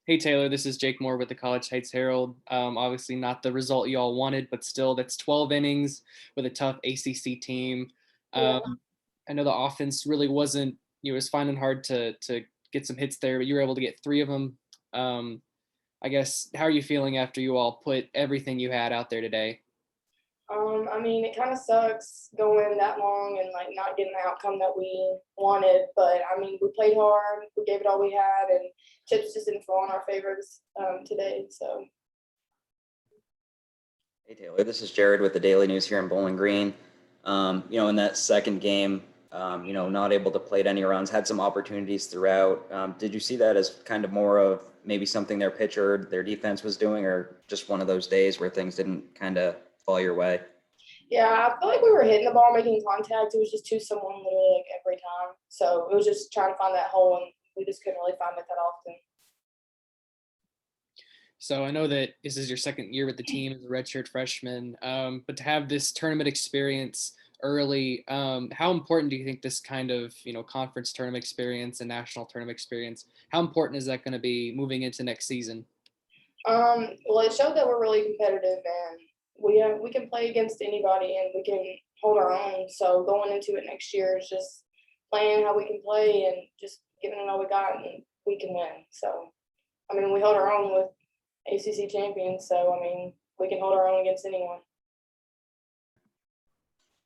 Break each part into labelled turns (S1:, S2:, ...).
S1: Hey Taylor, this is Jake Moore with the College Heights Herald. Obviously, not the result you all wanted, but still, that's 12 innings with a tough ACC team.
S2: Yeah.
S1: Um, I know the offense really wasn't, it was finding hard to get some hits there, but you were able to get three of them. Um, I guess, how are you feeling after you all put everything you had out there today?
S2: I mean, it kind of sucks going that long and like not getting the outcome that we wanted. But I mean, we played hard, we gave it all we had, and chips just didn't fall in our favors today. So
S3: Hey Taylor, this is Jared with the Daily News here in Bowling Green. In that second game, not able to plate any runs, had some opportunities throughout. Did you see that as kind of more of maybe something their pitcher, their defense was doing, or just one of those days where things didn't kind of fall your way?
S2: yeah, I feel like we were hitting the ball, making contact. It was just 2-someone literally like every time. So it was just trying to find that hole, and we just couldn't really find it that often.
S1: So I know that this is your second year with the team as a redshirt freshman, but to have this tournament experience early, how important do you think this kind of conference tournament experience and national tournament experience? How important is that going to be moving into next season?
S2: Well, it showed that we're really competitive, and we can play against anybody, and we can hold our own. So going into it next year is just playing how we can play and just giving it all we got, and we can win. So I mean, we held our own with ACC champions. So I mean, we can hold our own against anyone.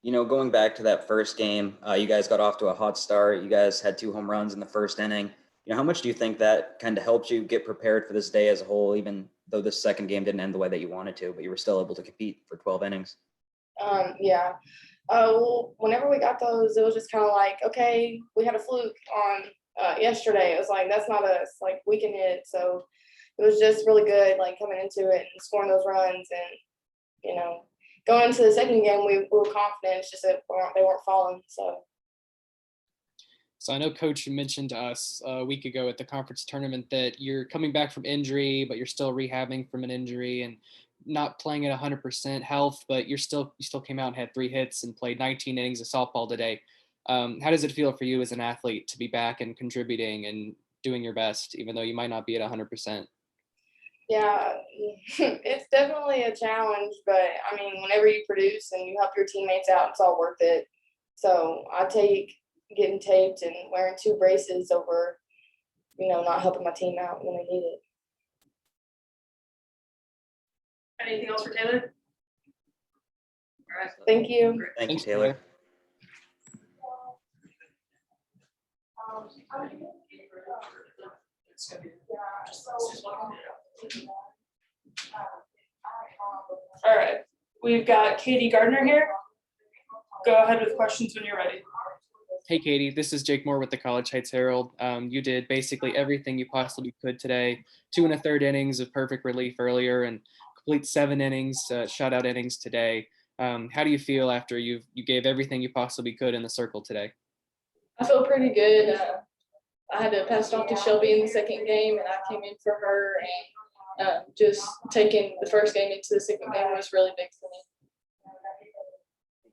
S3: Going back to that first game, you guys got off to a hot start. You guys had two home runs in the first inning. How much do you think that kind of helped you get prepared for this day as a whole, even though this second game didn't end the way that you wanted to, but you were still able to compete for 12 innings?
S2: Yeah. Well, whenever we got those, it was just kind of like, okay, we had a fluke on yesterday. It was like, that's not us. Like, we can hit. So it was just really good, like coming into it and scoring those runs. And, going into the second game, we were confident. It's just that they weren't falling.
S1: So I know Coach mentioned to us a week ago at the conference tournament that you're coming back from injury, but you're still rehabbing from an injury and not playing at 100% health, but you still came out and had three hits and played 19 innings of softball today. How does it feel for you as an athlete to be back and contributing and doing your best, even though you might not be at 100%?
S2: Yeah, it's definitely a challenge. But, I mean, whenever you produce and you help your teammates out, it's all worth it. So I take getting taped and wearing two braces over, not helping my team out when they need it.
S4: Anything else for Taylor? All right.
S2: Thank you.
S3: Thank you,
S1: Thanks,
S3: Taylor.
S4: All right. We've got Katie Gardner here. Go ahead with questions when you're ready.
S1: Hey, Katie, this is Jake Moore with the College Heights Herald. You did basically everything you possibly could today. 2 1/3 innings of perfect relief earlier and complete 7 innings, shutout innings today. How do you feel after you gave everything you possibly could in the circle today?
S2: I feel pretty good. I had to pass it off to Shelby in the second game, and I came in for her. And just taking the first game into the second game was really big for me.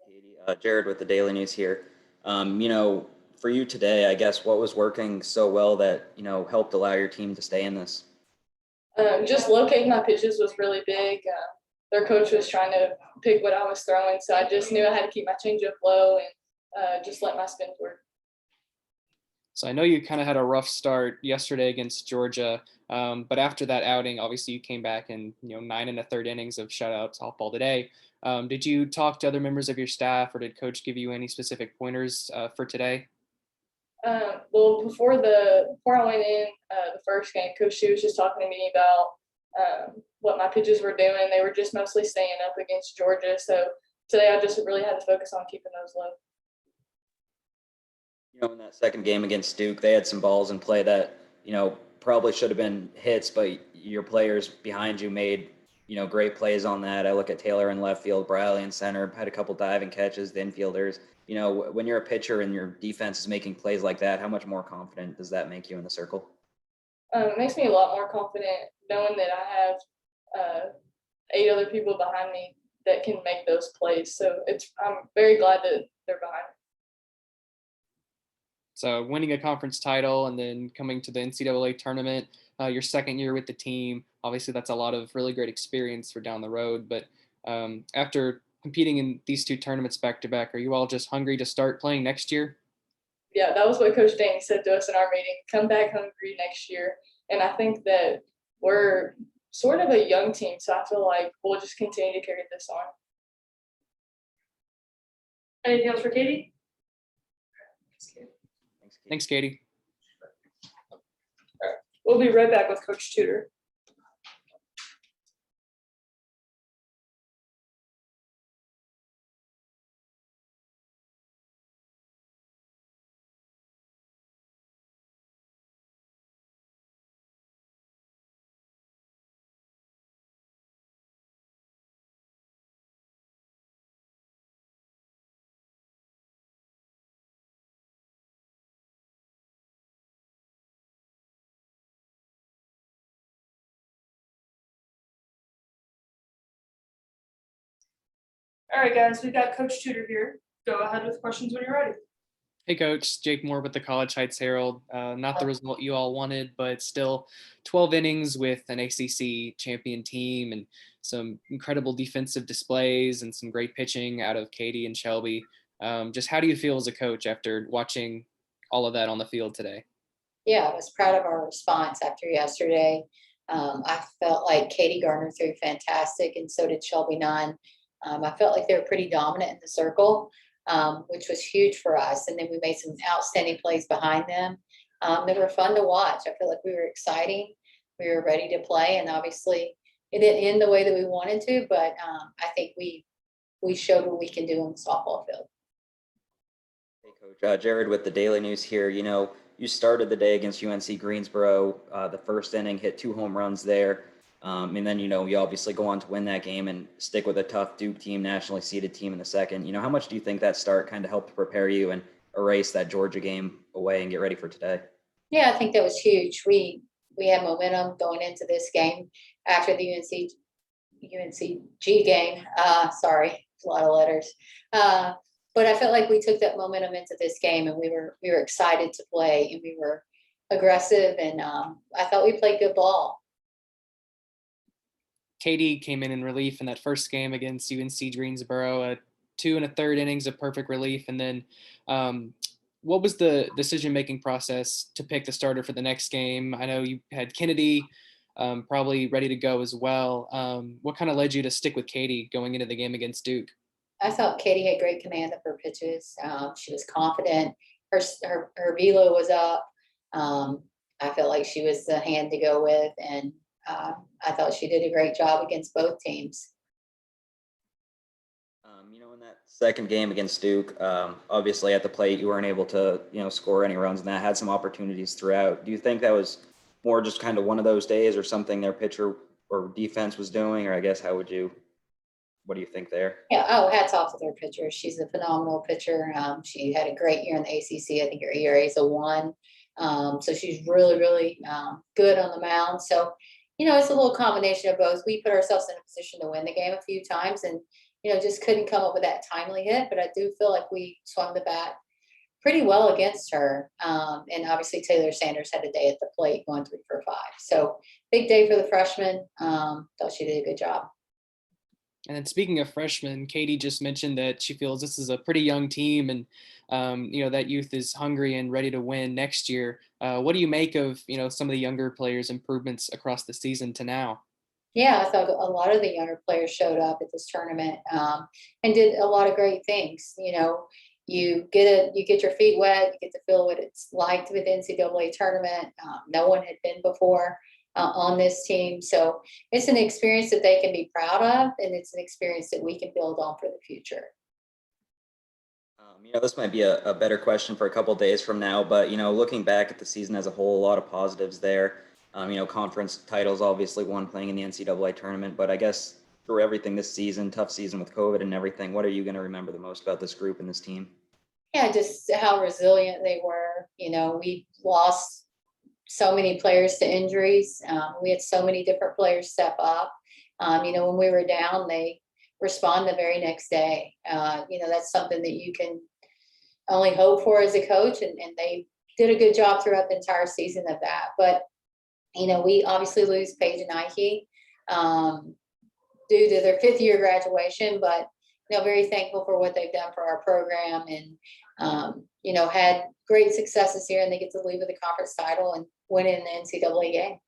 S3: Katie, Jared with the Daily News here. For you today, I guess what was working so well that helped allow your team to stay in this?
S2: Just locating my pitches was really big. Their coach was trying to pick what I was throwing, so I just knew I had to keep my changeup low and just let my spins work.
S1: So I know you kind of had a rough start yesterday against Georgia, but after that outing, obviously you came back and 9 1/3 innings of shutout softball today. Did you talk to other members of your staff, or did Coach give you any specific pointers for today?
S2: Well, before I went in the first game, Coach She was just talking to me about what my pitches were doing. They were just mostly staying up against Georgia, so today I just really had to focus on keeping those low.
S3: In that second game against Duke, they had some balls in play that, probably should have been hits, but your players behind you made, great plays on that. I look at Taylor in left field, Briley in center, had a couple diving catches, the infielders. When you're a pitcher and your defense is making plays like that, how much more confident does that make you in the circle?
S2: It makes me a lot more confident knowing that I have 8 other people behind me that can make those plays. So I'm very glad that they're behind me.
S1: So winning a conference title and then coming to the NCAA tournament, your second year with the team, obviously that's a lot of really great experience for down the road. But after competing in these two tournaments back to back, are you all just hungry to start playing next year?
S2: Yeah, that was what Coach Danny said to us in our meeting. Come back hungry next year. And I think that we're sort of a young team, so I feel like we'll just continue to carry this on.
S4: Anything else for Katie?
S1: Thanks, Katie.
S4: We'll be right back with Coach Tudor. All right, guys, we've got Coach Tudor here. Go ahead with questions when you're ready.
S1: Hey, Coach. Jake Moore with the College Heights Herald. Not the result you all wanted, but still 12 innings with an ACC champion team and some incredible defensive displays and some great pitching out of Katie and Shelby. Just how do you feel as a coach after watching all of that on the field today?
S5: Yeah, I was proud of our response after yesterday. I felt like Katie Gardner threw fantastic, and so did Shelby Nunn. I felt like they were pretty dominant in the circle, which was huge for us. And then we made some outstanding plays behind them. They were fun to watch. I feel like we were exciting. We were ready to play, and obviously it didn't end the way that we wanted to, but I think we showed what we can do on the softball field.
S3: Hey, Coach. Jared with the Daily News here. You started the day against UNC Greensboro. The first inning, hit 2 home runs there. And then, you obviously go on to win that game and stick with a tough Duke team, nationally seeded team in the second. How much do you think that start kind of helped prepare you and erase that Georgia game away and get ready for today?
S5: Yeah, I think that was huge. We had momentum going into this game after the UNCG game. Sorry, a lot of letters. But I felt like we took that momentum into this game, and we were excited to play, and we were aggressive, and I thought we played good ball.
S1: Katie came in relief in that first game against UNC Greensboro, 2 1/3 innings of perfect relief. And then what was the decision-making process to pick the starter for the next game? I know you had Kennedy probably ready to go as well. What kind of led you to stick with Katie going into the game against Duke?
S5: I thought Katie had great command of her pitches. She was confident. Her velo was up. I felt like she was the hand to go with, and I thought she did a great job against both teams.
S3: In that second game against Duke, obviously at the plate you weren't able to, score any runs, and that had some opportunities throughout. Do you think that was more just kind of one of those days, or something their pitcher or defense was doing, or I guess what do you think there?
S5: Yeah. Oh, hats off to their pitcher. She's a phenomenal pitcher. She had a great year in the ACC. I think her ERA is a 1. So she's really, really good on the mound. So, it's a little combination of both. We put ourselves in a position to win the game a few times, and just couldn't come up with that timely hit. But I do feel like we swung the bat pretty well against her. And obviously Taylor Sanders had a day at the plate, going 3 for 5. So big day for the freshman. Thought she did a good job.
S1: And then speaking of freshmen, Katie just mentioned that she feels this is a pretty young team, and that youth is hungry and ready to win next year. What do you make of some of the younger players' improvements across the season to now?
S5: Yeah, I thought a lot of the younger players showed up at this tournament and did a lot of great things. You get your feet wet, you get to feel what it's like to be the NCAA tournament. No one had been before on this team, so it's an experience that they can be proud of, and it's an experience that we can build on for the future.
S3: This might be a better question for a couple days from now, but looking back at the season as a whole, a lot of positives there. Conference titles, obviously one, playing in the NCAA tournament, but I guess through everything this season, tough season with COVID and everything, what are you going to remember the most about this group and this team?
S5: Yeah, just how resilient they were. We lost so many players to injuries. We had so many different players step up. When we were down, they respond the very next day. That's something that you only hope for as a coach, and they did a good job throughout the entire season of that. But, we obviously lose Paige and Nike due to their 5th-year graduation, but, very thankful for what they've done for our program, and, had great successes here, and they get to leave with a conference title and win in the NCAA game.